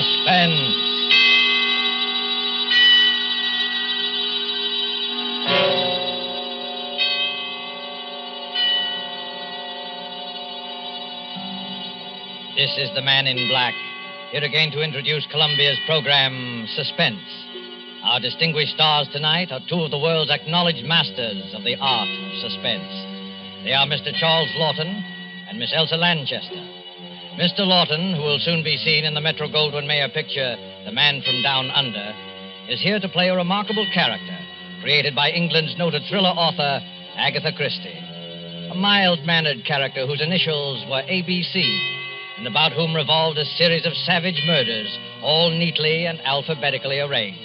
Suspense. This is the Man in Black, here again to introduce Columbia's program, Suspense. Our distinguished stars tonight are two of the world's acknowledged masters of the art of suspense. They are Mr. Charles Lawton and Miss Elsa Lanchester. Mr. Lawton, who will soon be seen in the Metro-Goldwyn-Mayer picture, The Man from Down Under, is here to play a remarkable character created by England's noted thriller author, Agatha Christie. A mild-mannered character whose initials were ABC, and about whom revolved a series of savage murders, all neatly and alphabetically arranged.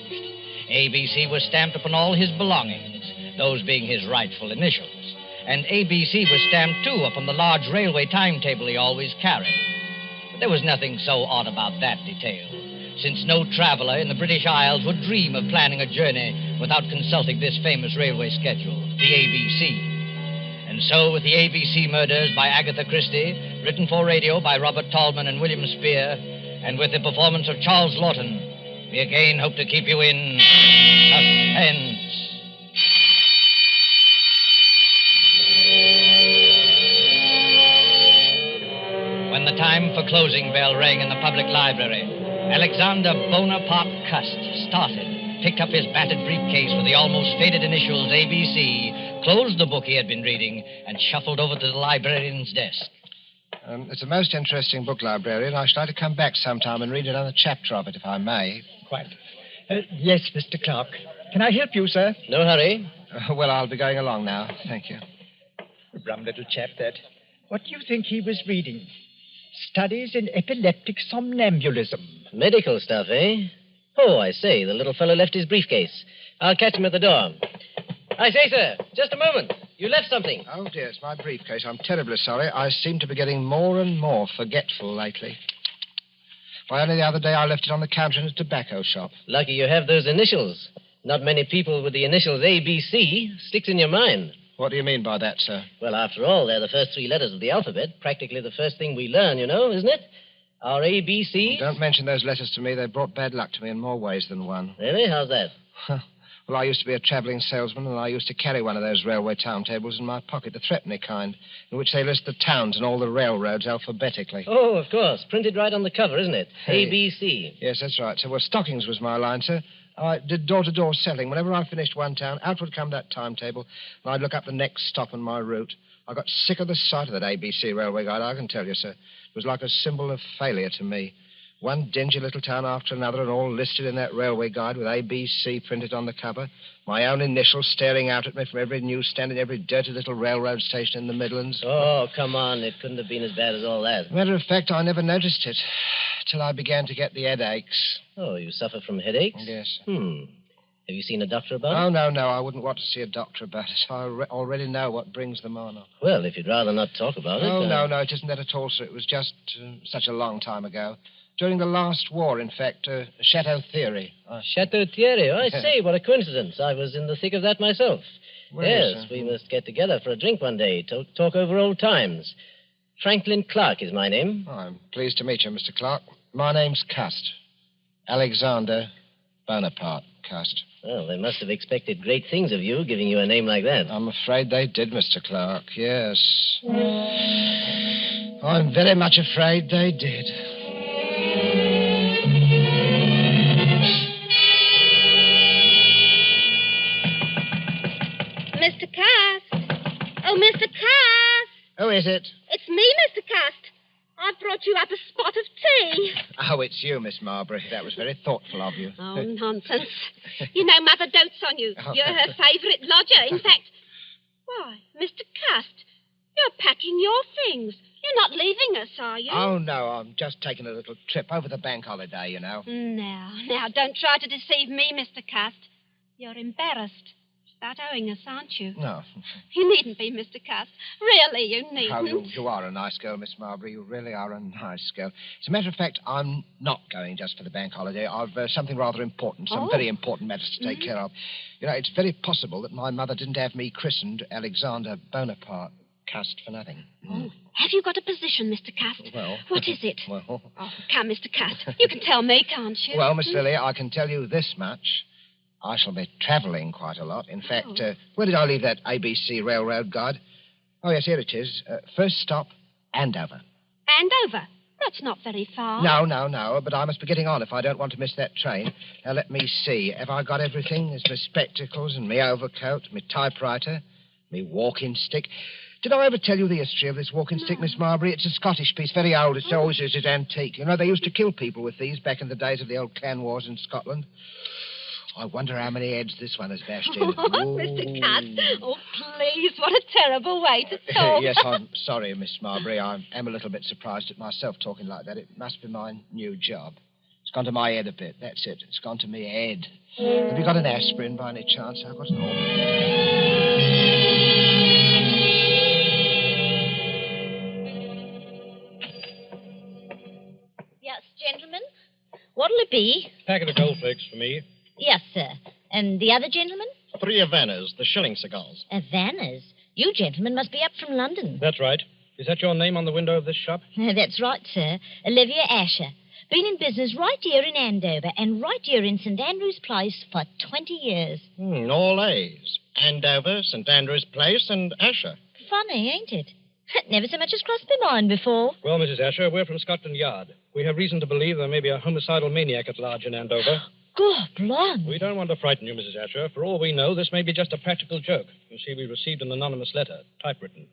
ABC was stamped upon all his belongings, those being his rightful initials. And ABC was stamped, too, upon the large railway timetable he always carried. But there was nothing so odd about that detail, since no traveler in the British Isles would dream of planning a journey without consulting this famous railway schedule, the ABC. And so, with the ABC Murders by Agatha Christie, written for radio by Robert Tallman and William Spear, and with the performance of Charles Lawton, we again hope to keep you in suspense. When the time for closing bell rang in the public library, Alexander Bonaparte Cust started, picked up his battered briefcase with the almost faded initials ABC, closed the book he had been reading, and shuffled over to the librarian's desk. It's a most interesting book, librarian. I should like to come back sometime and read another chapter of it, if I may. Quite. Yes, Mr. Clark. Can I help you, sir? No hurry. Well, I'll be going along now. Thank you. Rum little chap, that. What do you think he was reading? Studies in epileptic somnambulism. Medical stuff, eh? Oh, I say, the little fellow left his briefcase. I'll catch him at the door. I say, sir, just a moment. You left something. Oh, dear, it's my briefcase. I'm terribly sorry. I seem to be getting more and more forgetful lately. Why, only the other day I left it on the counter in a tobacco shop. Lucky you have those initials. Not many people with the initials ABC sticks in your mind. What do you mean by that, sir? Well, after all, they're the first three letters of the alphabet. Practically the first thing we learn, you know, isn't it? Our ABCs. Don't mention those letters to me. They've brought bad luck to me in more ways than one. Really? How's that? Well, I used to be a travelling salesman, and I used to carry one of those railway timetables in my pocket, the threepenny kind, in which they list the towns and all the railroads alphabetically. Oh, of course. Printed right on the cover, isn't it? Hey. ABC. Yes, that's right. So, well, stockings was my line, sir. I did door-to-door selling. Whenever I finished one town, out would come that timetable, and I'd look up the next stop on my route. I got sick of the sight of that ABC railway guide, I can tell you, sir. It was like a symbol of failure to me. One dingy little town after another, and all listed in that railway guide with ABC printed on the cover. My own initials staring out at me from every newsstand and every dirty little railroad station in the Midlands. Oh, come on. It couldn't have been as bad as all that. Matter of fact, I never noticed it till I began to get the headaches. Oh, you suffer from headaches? Yes. Have you seen a doctor about it? Oh, no. I wouldn't want to see a doctor about it. I already know what brings them on. Well, if you'd rather not talk about it... Oh, no, it isn't that at all, sir. It was just such a long time ago. During the last war, in fact, Chateau Theory. Chateau Thierry? Oh, I say, what a coincidence. I was in the thick of that myself. Well, yes, we must get together for a drink one day, talk over old times. Franklin Clark is my name. Oh, I'm pleased to meet you, Mr. Clark. My name's Cust. Alexander Bonaparte Cust. Well, they must have expected great things of you, giving you a name like that. I'm afraid they did, Mr. Clark, yes. I'm very much afraid they did. Mr. Cast. Oh, Mr. Cast. Who is it? It's me, Mr. Cast. I've brought you up a spot of tea. Oh, it's you, Miss Marbury. That was very thoughtful of you. Oh, nonsense. You know, Mother dotes on you. You're her favourite lodger. In fact, why, Mr. Cast, you're packing your things. You're not leaving us, are you? Oh, no, I'm just taking a little trip over the bank holiday, you know. Now, don't try to deceive me, Mr. Cast. You're embarrassed about owing us, aren't you? No. You needn't be, Mr. Cast. Really, you needn't. Oh, you are a nice girl, Miss Marbury. You really are a nice girl. As a matter of fact, I'm not going just for the bank holiday. I've something rather important, some very important matters to take care of. You know, it's very possible that my mother didn't have me christened Alexander Bonaparte Cust for nothing. Oh, Have you got a position, Mr. Cust? Well... What is it? Well... Oh, come, Mr. Cust. You can tell me, can't you? Well, Miss Lily, I can tell you this much. I shall be travelling quite a lot. In fact, where did I leave that ABC Railroad guide? Oh, yes, here it is. First stop, Andover. Andover? That's not very far. No, but I must be getting on if I don't want to miss that train. Now, let me see. Have I got everything? There's my spectacles and my overcoat, my typewriter, my walking stick. Did I ever tell you the history of this walking stick, Miss Marbury? It's a Scottish piece, very old. It's always it's antique. You know, they used to kill people with these back in the days of the old clan wars in Scotland. I wonder how many heads this one has bashed in. Mr. Cust. Oh, please, what a terrible way to talk. Yes, I'm sorry, Miss Marbury. I am a little bit surprised at myself talking like that. It must be my new job. It's gone to my head a bit. That's it. It's gone to me head. Have you got an aspirin by any chance? I've got an all. Yes, gentlemen? What'll it be? Packet of gold flakes for me. Yes, sir. And the other gentleman? 3 Havanas, the shilling cigars. Havanas? You gentlemen must be up from London. That's right. Is that your name on the window of this shop? That's right, sir. Olivia Asher. Been in business right here in Andover and right here in St. Andrew's Place for 20 years. All A's. Andover, St. Andrew's Place, and Asher. Funny, ain't it? Never so much as crossed my mind before. Well, Mrs. Asher, we're from Scotland Yard. We have reason to believe there may be a homicidal maniac at large in Andover. God, blimey. We don't want to frighten you, Mrs. Asher. For all we know, this may be just a practical joke. You see, we received an anonymous letter, typewritten,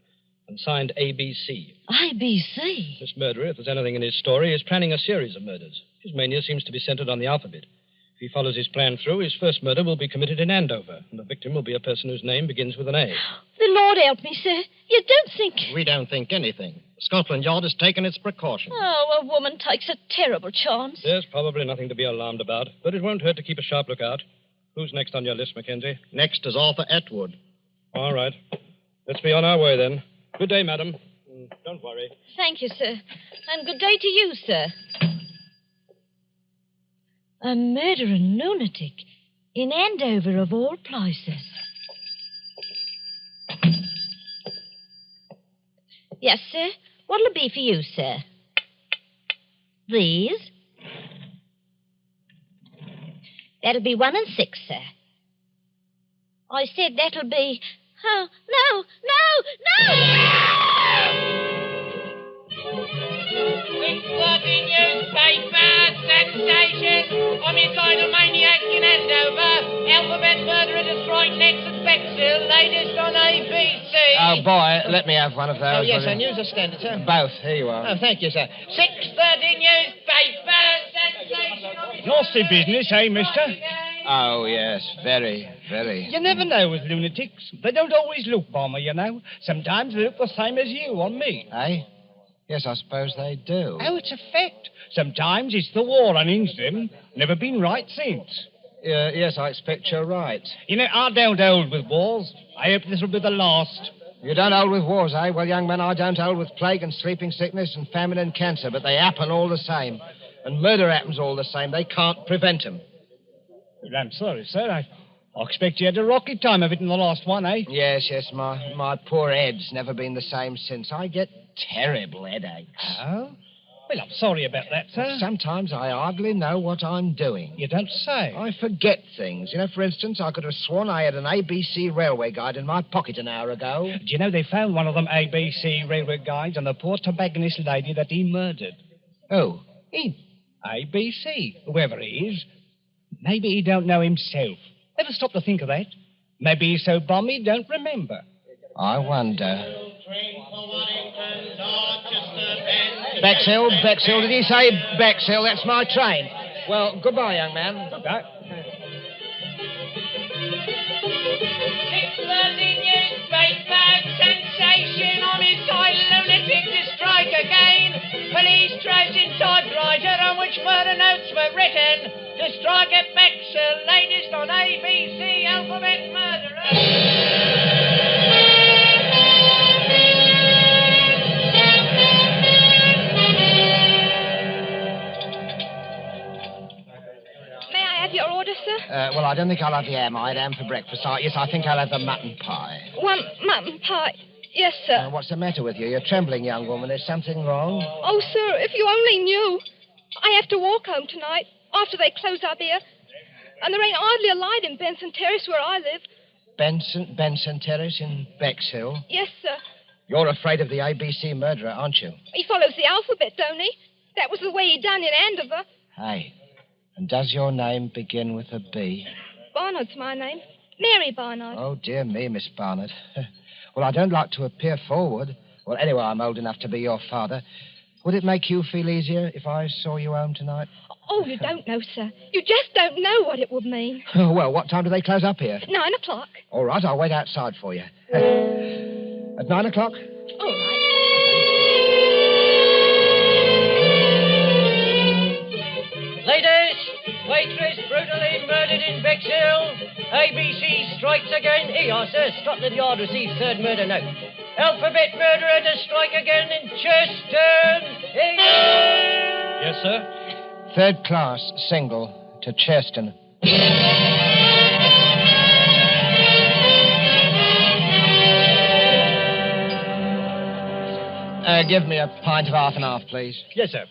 and signed ABC. ABC? This murderer, if there's anything in his story, is planning a series of murders. His mania seems to be centered on the alphabet. If he follows his plan through, his first murder will be committed in Andover, and the victim will be a person whose name begins with an A. The Lord help me, sir. You don't think... We don't think anything. Scotland Yard has taken its precautions. Oh, a woman takes a terrible chance. There's probably nothing to be alarmed about, but it won't hurt to keep a sharp lookout. Who's next on your list, Mackenzie? Next is Arthur Atwood. All right. Let's be on our way, then. Good day, madam. Don't worry. Thank you, sir. And good day to you, sir. A murdering lunatic in Andover, of all places. Yes, sir. What'll it be for you, sir? These? That'll be 1 and 6, sir. I said that'll be... Oh, no! 6:30 newspaper, sensation, homicidal maniac in Andover, alphabet murderer to strike next at Bexhill, latest on ABC. Oh, boy, let me have one of those. Oh, yes, a news standard, sir. Both. Here you are. Oh, thank you, sir. 6:30 newspaper, sensation. Nasty business, eh, mister? Oh, yes, very, very. You never know with lunatics. They don't always look bomber, you know. Sometimes they look the same as you on me. Eh? Yes, I suppose they do. Oh, it's a fact. Sometimes it's the war unhinged them. Never been right since. Yes, I expect you're right. You know, I don't hold with wars. I hope this will be the last. You don't hold with wars, eh? Well, young man, I don't hold with plague and sleeping sickness and famine and cancer, but they happen all the same. And murder happens all the same. They can't prevent them. Well, I'm sorry, sir. I expect you had a rocky time of it in the last one, eh? Yes, my poor head's never been the same since. I get terrible headaches. Oh? Well, I'm sorry about that, sir. Sometimes I hardly know what I'm doing. You don't say. I forget things. You know, for instance, I could have sworn I had an ABC railway guide in my pocket an hour ago. Do you know they found one of them ABC railway guides on the poor tobacconist lady that he murdered? Oh. Him. ABC, whoever he is. Maybe he don't know himself. Ever stop to think of that? Maybe he's so bum he don't remember. I wonder. Bexhill, did he say Bexhill? That's my train. Well, goodbye, young man. Goodbye. 6:30 newspaper, sensation, homicidal lunatic to strike again. Police tracing typewriter on which murder notes were written. To strike at Bexhill, latest on ABC, alphabet murderer. Your order, sir? Well, I don't think I'll have the ham. I had ham for breakfast. Yes, I think I'll have the mutton pie. 1 mutton pie. Yes, sir. What's the matter with you? You're trembling, young woman. Is something wrong? Oh, sir, if you only knew. I have to walk home tonight, after they close up here. And there ain't hardly a light in Benson Terrace where I live. Benson Terrace in Bexhill? Yes, sir. You're afraid of the ABC murderer, aren't you? He follows the alphabet, don't he? That was the way he done in Andover. Hey, and does your name begin with a B? Barnard's my name. Mary Barnard. Oh, dear me, Miss Barnard. Well, I don't like to appear forward. Well, anyway, I'm old enough to be your father. Would it make you feel easier if I saw you home tonight? Oh, you don't know, sir. You just don't know what it would mean. Well, what time do they close up here? 9 o'clock. All right, I'll wait outside for you. At 9 o'clock? All right. Ladies, waitress brutally murdered in Bexhill. ABC strikes again. Here you are, sir. Scotland Yard received third murder note. Alphabet murderer to strike again in Churchill. Here you are. Yes, sir? Third class, single, to Cheston. Give me a pint of half and half, please. Yes, sir.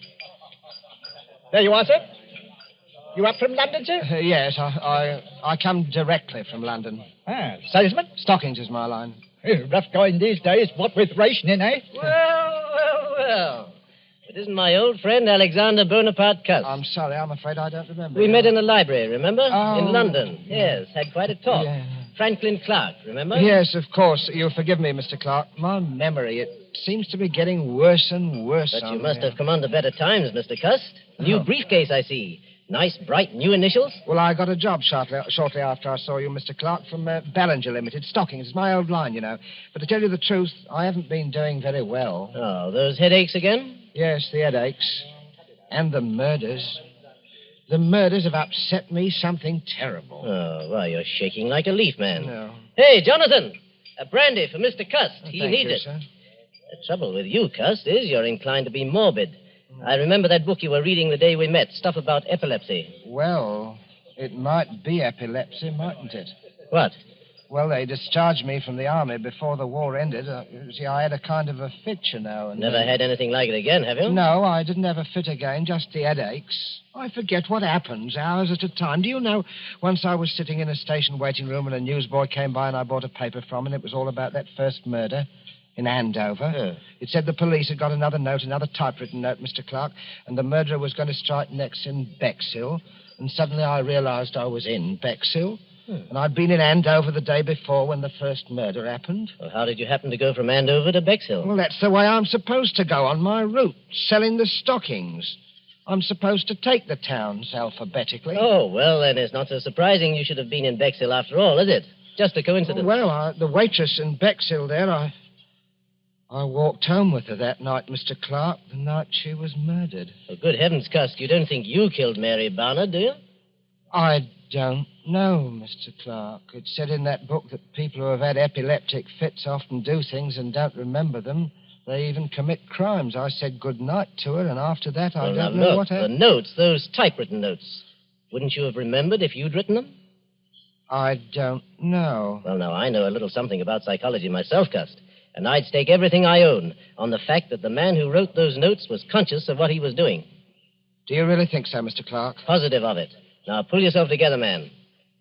There you are, sir. You up from London, sir? Yes, I come directly from London. Ah, salesman? Stockings is my line. Rough going these days, what with rationing, eh? Well. It isn't my old friend Alexander Bonaparte Cuss. I'm sorry, I'm afraid I don't remember. We met in the library, remember? Oh. In London. Yes, had quite a talk. Yeah. Franklin Clark, remember? Yes, of course. You'll forgive me, Mr. Clark. My memory, it seems to be getting worse and worse. But you must have come under better times, Mr. Cuss. New briefcase, I see. Nice, bright, new initials. Well, I got a job shortly after I saw you, Mr. Clark, from Ballinger Limited. Stockings. It's my old line, you know. But to tell you the truth, I haven't been doing very well. Oh, those headaches again? Yes, the headaches. And the murders. The murders have upset me something terrible. Oh, well, you're shaking like a leaf, man. No. Hey, Jonathan, a brandy for Mr. Cuss. He Thank needs you, it. sir. The trouble with you, Cuss, is you're inclined to be morbid. I remember that book you were reading the day we met, stuff about epilepsy. Well, it might be epilepsy, mightn't it? What? Well, they discharged me from the army before the war ended. See, I had a kind of a fit, you know. And Never had anything like it again, have you? No, I didn't have a fit again, just the headaches. I forget what happens, hours at a time. Do you know, once I was sitting in a station waiting room and a newsboy came by and I bought a paper from him, and it was all about that first murder in Andover. Yeah. It said the police had got another note, another typewritten note, Mr. Clark, and the murderer was going to strike next in Bexhill. And suddenly I realized I was in Bexhill. And I'd been in Andover the day before when the first murder happened. Well, how did you happen to go from Andover to Bexhill? Well, that's the way I'm supposed to go on my route, selling the stockings. I'm supposed to take the towns alphabetically. Oh, well, then it's not so surprising you should have been in Bexhill after all, is it? Just a coincidence. Well, the waitress in Bexhill there, I walked home with her that night, Mr. Clark, the night she was murdered. Oh, good heavens, Cusk, you don't think you killed Mary Barnard, do you? I don't know, Mr. Clark. It said in that book that people who have had epileptic fits often do things and don't remember them. They even commit crimes. I said good night to her, and after that, I don't know what happened. The notes, those typewritten notes. Wouldn't you have remembered if you'd written them? I don't know. Well, now, I know a little something about psychology myself, Cust. And I'd stake everything I own on the fact that the man who wrote those notes was conscious of what he was doing. Do you really think so, Mr. Clark? Positive of it. Now, pull yourself together, man.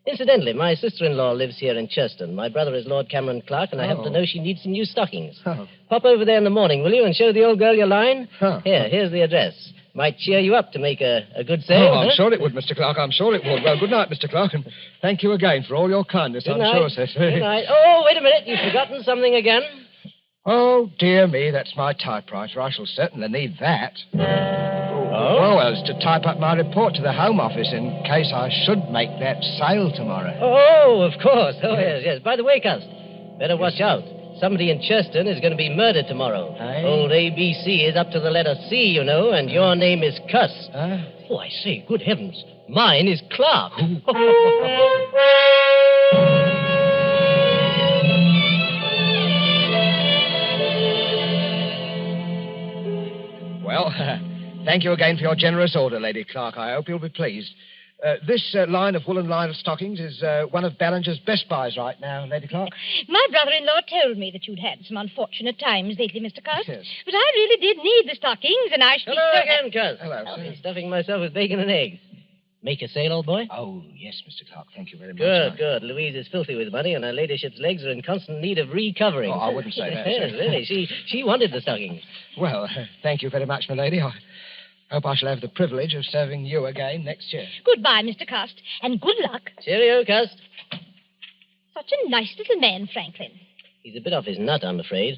Incidentally, my sister-in-law lives here in Churston. My brother is Lord Cameron Clark, and I happen to know she needs some new stockings. Oh. Pop over there in the morning, will you, and show the old girl your line? Huh. Here's the address. Might cheer you up to make a good sale. Oh, I'm sure it would, Mr. Clark. I'm sure it would. Well, good night, Mr. Clark, and thank you again for all your kindness. Good I'm night. sure, sir. Good night. Oh, wait a minute. You've forgotten something again. Oh, dear me, that's my typewriter. I shall certainly need that. Oh? Well, as to type up my report to the Home Office in case I should make that sale tomorrow. Oh, of course. Oh, yes. By the way, Cust, better watch out. Somebody in Churston is going to be murdered tomorrow. Aye. Old ABC is up to the letter C, you know, and your name is Cuss. Huh? Oh, I say, good heavens. Mine is Clark. Well, thank you again for your generous order, Lady Clark. I hope you'll be pleased. This line of woolen lined stockings is one of Ballinger's best buys right now, Lady Clark. My brother-in-law told me that you'd had some unfortunate times lately, Mr. Cust. Yes. But I really did need the stockings, and I should Hello be so again, Cuz. Hello, I've sir. been stuffing myself with bacon and eggs. Make a sale, old boy? Oh, yes, Mr. Clark. Thank you very much. Good, good. Louise is filthy with money, and her ladyship's legs are in constant need of recovering. Oh, I wouldn't say that, Yes, sir. really. She wanted the stockings. Well, thank you very much, my lady. I hope I shall have the privilege of serving you again next year. Goodbye, Mr. Cust, and good luck. Cheerio, Cuz. Such a nice little man, Franklin. He's a bit off his nut, I'm afraid.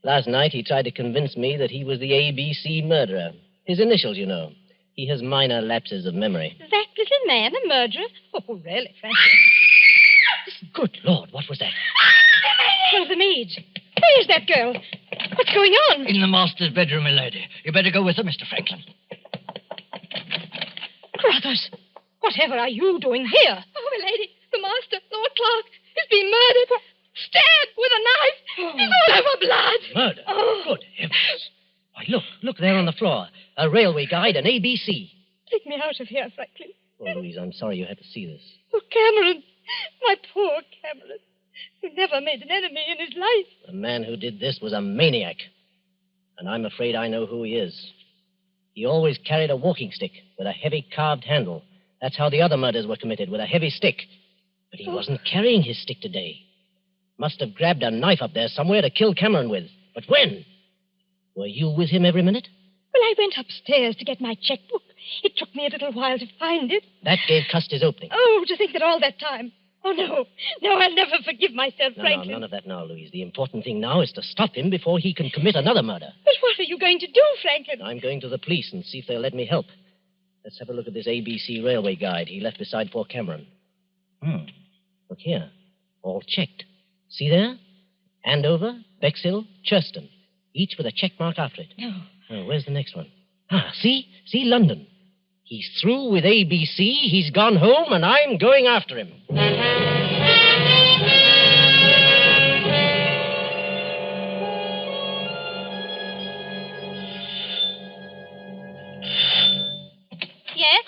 Last night he tried to convince me that he was the ABC murderer. His initials, you know. He has minor lapses of memory. That little man a murderer? Oh, really, Franklin? Good Lord, what was that? One of the maids. Where is that girl? What's going on? In the master's bedroom, milady. You better go with her, Mr. Franklin. Brothers, whatever are you doing here? Oh, my lady, the master, Lord Clark, is being murdered. Stabbed with a knife. He's all over blood. Murder? Oh. Good heavens. Why, look there on the floor. A railway guide, an ABC. Take me out of here, Franklin. Oh, Louise, I'm sorry you had to see this. Oh, Cameron. My poor Cameron. Who never made an enemy in his life. The man who did this was a maniac. And I'm afraid I know who he is. He always carried a walking stick with a heavy carved handle. That's how the other murders were committed, with a heavy stick. But he wasn't carrying his stick today. Must have grabbed a knife up there somewhere to kill Cameron with. But when? Were you with him every minute? Well, I went upstairs to get my checkbook. It took me a little while to find it. That gave Cust his opening. Oh, to think that all that time. Oh, no. No, I'll never forgive myself, No, Franklin. none of that now, Louise. The important thing now is to stop him before he can commit another murder. But what are you going to do, Franklin? I'm going to the police and see if they'll let me help. Let's have a look at this ABC railway guide he left beside poor Cameron. Look here. All checked. See there? Andover, Bexhill, Churston. Each with a check mark after it. No. Oh, where's the next one? See? See, London. He's through with ABC, he's gone home, and I'm going after him. Yes?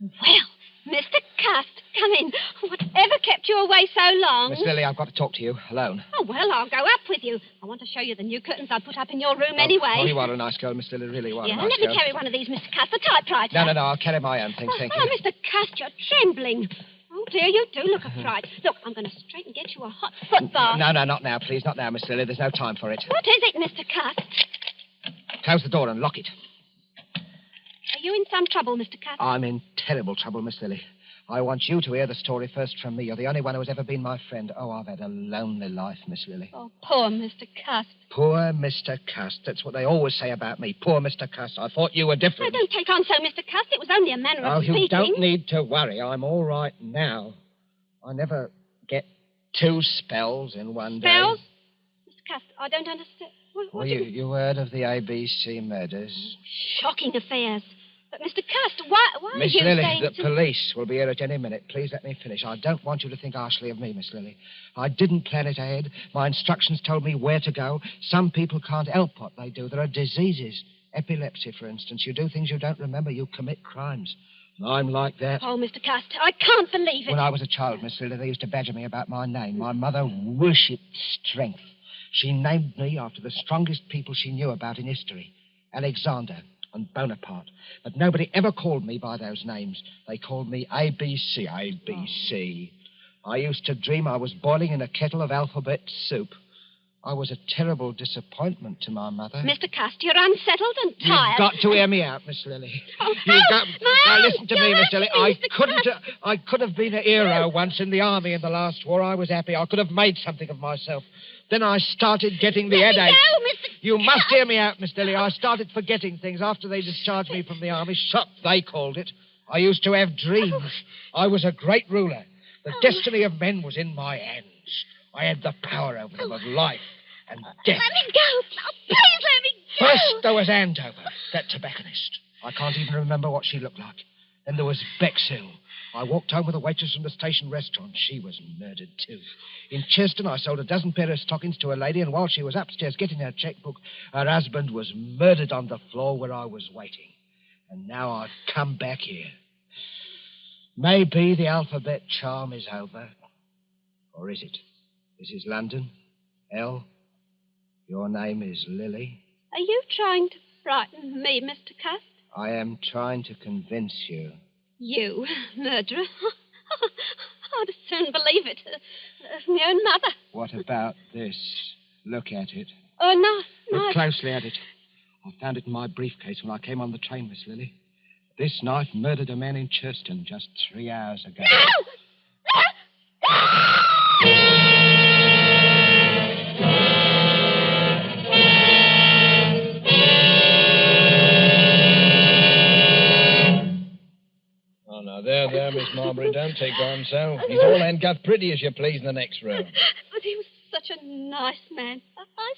Well, Mr. Cust, come in. Whatever kept you away so long? Miss Lily, I've got to talk to you alone. Oh, well, I'll go up with you. I want to show you the new curtains I put up in your room anyway. Oh, you are a nice girl, Miss Lily, really are Yeah, a nice let me girl. carry one of these, Mr. Cust, the typewriter. No, I'll carry my own things, thank you. Oh, Mr. Cust, you're trembling. Oh, dear, you do look a fright. Look, I'm going to straight and get you a hot foot bath. No, not now, please. Not now, Miss Lily. There's no time for it. What is it, Mr. Cust? Close the door and lock it. Are you in some trouble, Mr. Cust? I'm in terrible trouble, Miss Lily. I want you to hear the story first from me. You're the only one who has ever been my friend. Oh, I've had a lonely life, Miss Lily. Oh, poor Mr. Cust. Poor Mr. Cust. That's what they always say about me. Poor Mr. Cust. I thought you were Oh, different. don't take on so, Mr. Cust. It was only a manner of speaking. You don't need to worry. I'm all right now. I never get 2 spells in one day. Spells? Mr. Cust, I don't understand. What Well, do you... you heard of the ABC murders? Shocking affairs. But, Mr. Cust, why Miss are you Lily, saying... the police will be here at any minute. Please let me finish. I don't want you to think harshly of me, Miss Lily. I didn't plan it ahead. My instructions told me where to go. Some people can't help what they do. There are diseases. Epilepsy, for instance. You do things you don't remember. You commit crimes. And I'm like that. Oh, Mr. Cust, I can't believe it. When I was a child, Miss Lily, they used to badger me about my name. My mother worshipped strength. She named me after the strongest people she knew about in history. Alexander and Bonaparte. But nobody ever called me by those names. They called me ABC. ABC. I used to dream I was boiling in a kettle of alphabet soup. I was a terrible disappointment to my mother. Mr. Cust, you're unsettled and tired. You've got to hear me out, Miss Lily. Oh, You've got... my Now, eyes, listen to you're me, Miss hurting Lily. me, Mr. Cust. I could have been a hero once in the army in the last war. I was happy. I could have made something of myself. Then I started getting the Let me headache. go, Mr. You Cust. must hear me out, Miss Lily. I started forgetting things after they discharged me from the army. Shot, they called it. I used to have dreams. I was a great ruler. The destiny of men was in my hands. I had the power over them of life and death. Let me go. Oh, please let me go. First, there was Andover, that tobacconist. I can't even remember what she looked like. Then there was Bexhill. I walked home with a waitress from the station restaurant. She was murdered, too. In Churston, I sold a dozen pair of stockings to a lady, and while she was upstairs getting her checkbook, her husband was murdered on the floor where I was waiting. And now I've come back here. Maybe the alphabet charm is over. Or is it? This is London. L. Your name is Lily. Are you trying to frighten me, Mr. Cust? I am trying to convince you. You, murderer? I'd as soon believe it as my own mother. What about this? Look at it. Oh, no. Look closely at it. I found it in my briefcase when I came on the train, Miss Lily. This knife murdered a man in Churchill just 3 hours ago. Oh, now, there, Miss Marbury. Don't take on so. He's all and guff pretty as you please in the next room. But he was such a nice man. I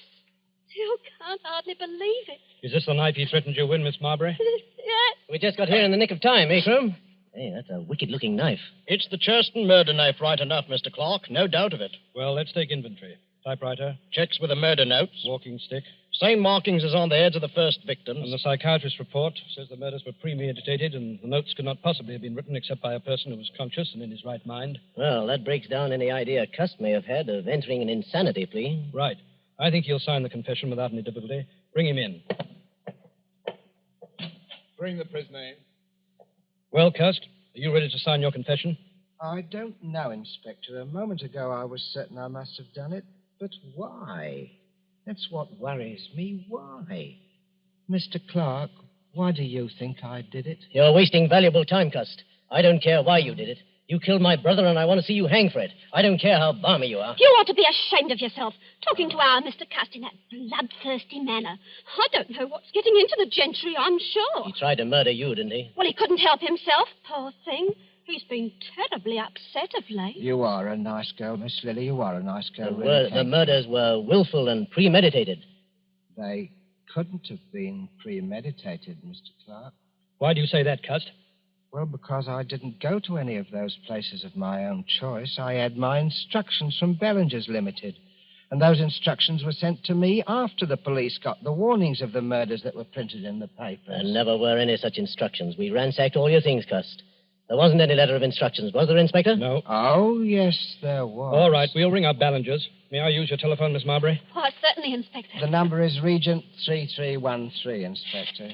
still can't hardly believe it. Is this the knife he threatened you with, Miss Marbury? Yes. We just got here in the nick of time, eh, Crum? Hey, that's a wicked-looking knife. It's the Churchill murder knife, right enough, Mr. Clark. No doubt of it. Well, let's take inventory. Typewriter, Checks with the murder notes. walking stick, Same markings as on the heads of the first victims. and the psychiatrist's report says the murders were premeditated and the notes could not possibly have been written except by a person who was conscious and in his right mind. Well, that breaks down any idea Cust may have had of entering an insanity plea. Right. I think he'll sign the confession without any difficulty. Bring him in. Bring the prisoner in. Well, Cust, are you ready to sign your confession? I don't know, Inspector. A moment ago I was certain I must have done it. But why? That's what worries me. Why? Mr. Clark, why do you think I did it? You're wasting valuable time, Cust. I don't care why you did it. You killed my brother, and I want to see you hang for it. I don't care how balmy you are. You ought to be ashamed of yourself, talking to our Mr. Cust in that bloodthirsty manner. I don't know what's getting into the gentry, I'm sure. He tried to murder you, didn't he? Well, he couldn't help himself, poor thing. He's been terribly upset of late. You are a nice girl, Miss Lily. You are a nice girl. Really. The murders were willful and premeditated. They couldn't have been premeditated, Mr. Clark. Why do you say that, Cust? Well, because I didn't go to any of those places of my own choice. I had my instructions from Bellinger's Limited. And those instructions were sent to me after the police got the warnings of the murders that were printed in the papers. There never were any such instructions. We ransacked all your things, Cust. There wasn't any letter of instructions, was there, Inspector? No. Oh, yes, there was. All right, we'll ring up Ballingers. May I use your telephone, Miss Marbury? Why, certainly, Inspector. The number is Regent 3313, Inspector.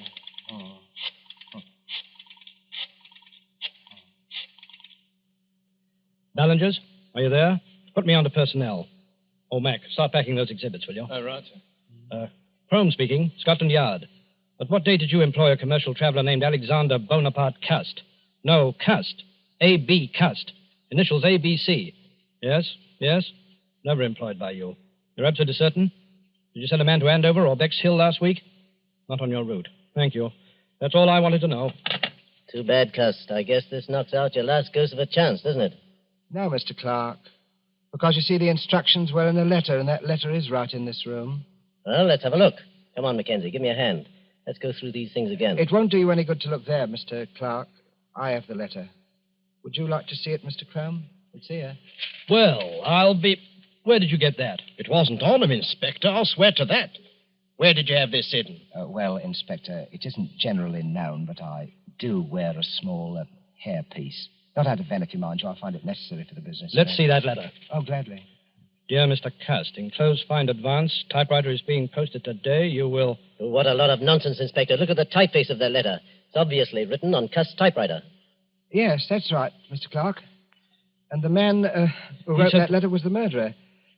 Ballingers, are you there? Put me on to personnel. Oh, Mac, start packing those exhibits, will you? All right, sir. Crome speaking, Scotland Yard. At what date did you employ a commercial traveler named Alexander Bonaparte Cust? No, Cust. A.B. Cust. Initials A.B.C. Yes? Never employed by you. You're absolutely certain? Did you send a man to Andover or Bexhill last week? Not on your route. Thank you. That's all I wanted to know. Too bad, Cust. I guess this knocks out your last ghost of a chance, doesn't it? No, Mr. Clark. Because, you see, the instructions were in a letter, and that letter is right in this room. Well, let's have a look. Come on, Mackenzie. Give me a hand. Let's go through these things again. It won't do you any good to look there, Mr. Clark. I have the letter. Would you like to see it, Mr. Crome? It's here. Well, I'll be... Where did you get that? It wasn't on him, Inspector. I'll swear to that. Where did you have this hidden? Well, Inspector, it isn't generally known, but I do wear a small hairpiece. Not out of vanity, mind you. I find it necessary for the business. Let's see that letter. Oh, gladly. Dear Mr. Cust, enclosed find advance. Typewriter is being posted today. You will... What a lot of nonsense, Inspector. Look at the typeface of that letter. It's obviously written on Cust's typewriter. Yes, that's right, Mr. Clark. And the man who wrote that letter was the murderer.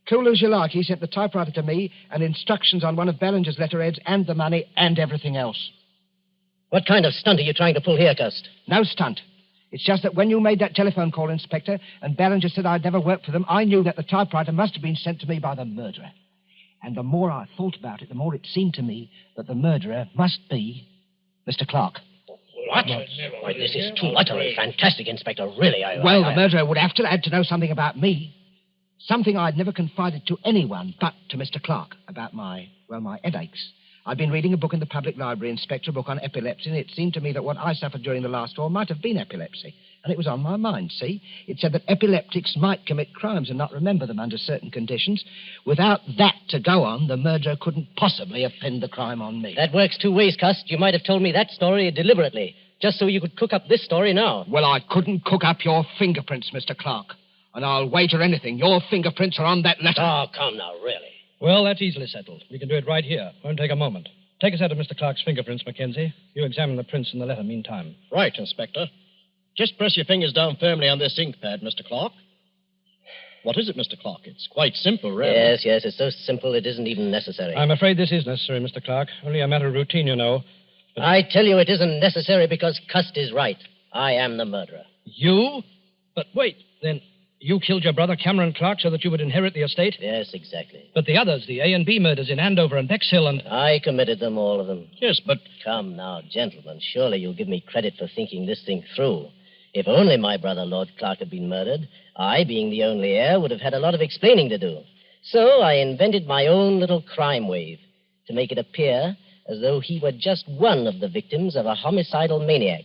Cool as you like, he sent the typewriter to me and instructions on one of Ballinger's letterheads and the money and everything else. What kind of stunt are you trying to pull here, Cust? No stunt. It's just that when you made that telephone call, Inspector, and Ballinger said I'd never worked for them, I knew that the typewriter must have been sent to me by the murderer. And the more I thought about it, the more it seemed to me that the murderer must be Mr. Clark. What? Why, this is too utterly fantastic, Inspector. Really, the murderer would have to had to know something about me. Something I'd never confided to anyone but to Mr. Clark about my headaches. I'd been reading a book in the public library, Inspector, a book on epilepsy, and it seemed to me that what I suffered during the last war might have been epilepsy. And it was on my mind, see? It said that epileptics might commit crimes and not remember them under certain conditions. Without that to go on, the murderer couldn't possibly have pinned the crime on me. That works two ways, Cust. You might have told me that story deliberately. just so you could cook up this story now. Well, I couldn't cook up your fingerprints, Mr. Clark. And I'll wager anything your fingerprints are on that letter. Oh, come now, really. Well, that's easily settled. We can do it right here. Won't take a moment. Take a set of Mr. Clark's fingerprints, Mackenzie. You examine the prints in the letter meantime. Right, Inspector. Just press your fingers down firmly on this ink pad, Mr. Clark. What is it, Mr. Clark? It's quite simple, really. Yes, it's so simple it isn't even necessary. I'm afraid this is necessary, Mr. Clark. Only a matter of routine, you know. But I tell you it isn't necessary because Cust is right. I am the murderer. You? But wait, then you killed your brother Cameron Clark so that you would inherit the estate? Yes, exactly. But the others, the A and B murders in Andover and Bexhill and... I committed them, all of them. Yes, but... Come now, gentlemen, surely you'll give me credit for thinking this thing through. If only my brother Lord Clark had been murdered, I, being the only heir, would have had a lot of explaining to do. So I invented my own little crime wave to make it appear as though he were just one of the victims of a homicidal maniac.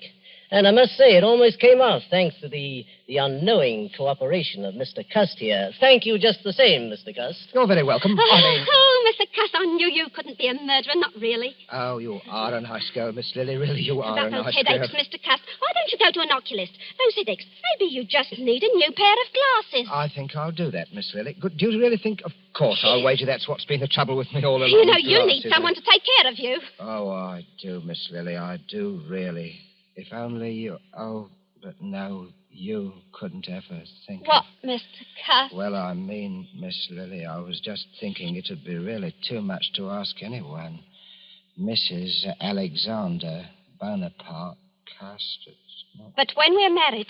And I must say, it almost came off, thanks to the unknowing cooperation of Mr. Cust here. Thank you just the same, Mr. Cust. You're very welcome. Oh, Mr. Cuss, I knew you couldn't be a murderer. Not really. Oh, you are a nice girl, Miss Lily. Really, you are About a those nice headaches, girl. Mr. Cuss. Why don't you go to an oculist? Those headaches. Maybe you just need a new pair of glasses. I think I'll do that, Miss Lily. Good. Do you really think... Of course, I'll wager that's what's been the trouble with me all along. You know, you need someone to take care of you. Oh, I do, Miss Lily. I do, really. If only you... Oh, but no, you couldn't ever think What, of... Mr. Cuss? Well, I mean, Miss Lily, I was just thinking it'd be really too much to ask anyone. Mrs. Alexander Bonaparte Cust. But when we're married,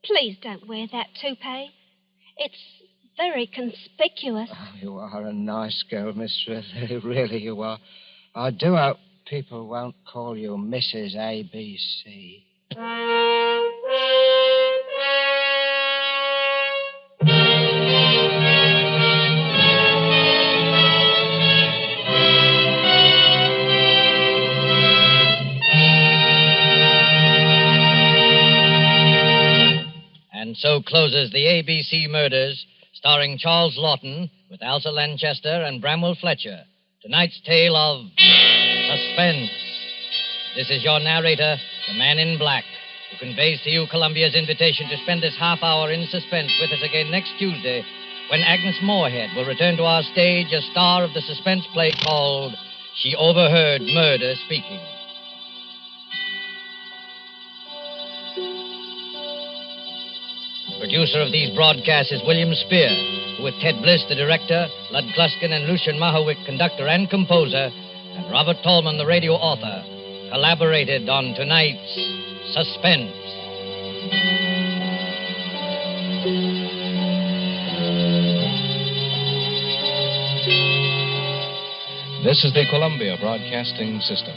please don't wear that toupee. It's very conspicuous. Oh, you are a nice girl, Miss Lily. Really, you are. I do hope people won't call you Mrs. ABC. And so closes the ABC Murders, starring Charles Lawton with Elsa Lanchester and Bramwell Fletcher. Tonight's tale of Suspense. This is your narrator, the Man in Black, who conveys to you Columbia's invitation to spend this half hour in suspense with us again next Tuesday, when Agnes Moorehead will return to our stage as star of the suspense play called She Overheard Murder Speaking. Producer of these broadcasts is William Spear, who with Ted Bliss, the director, Lud Gluskin and Lucian Mahowick, conductor and composer, and Robert Tolman, the radio author, collaborated on tonight's Suspense. This is the Columbia Broadcasting System.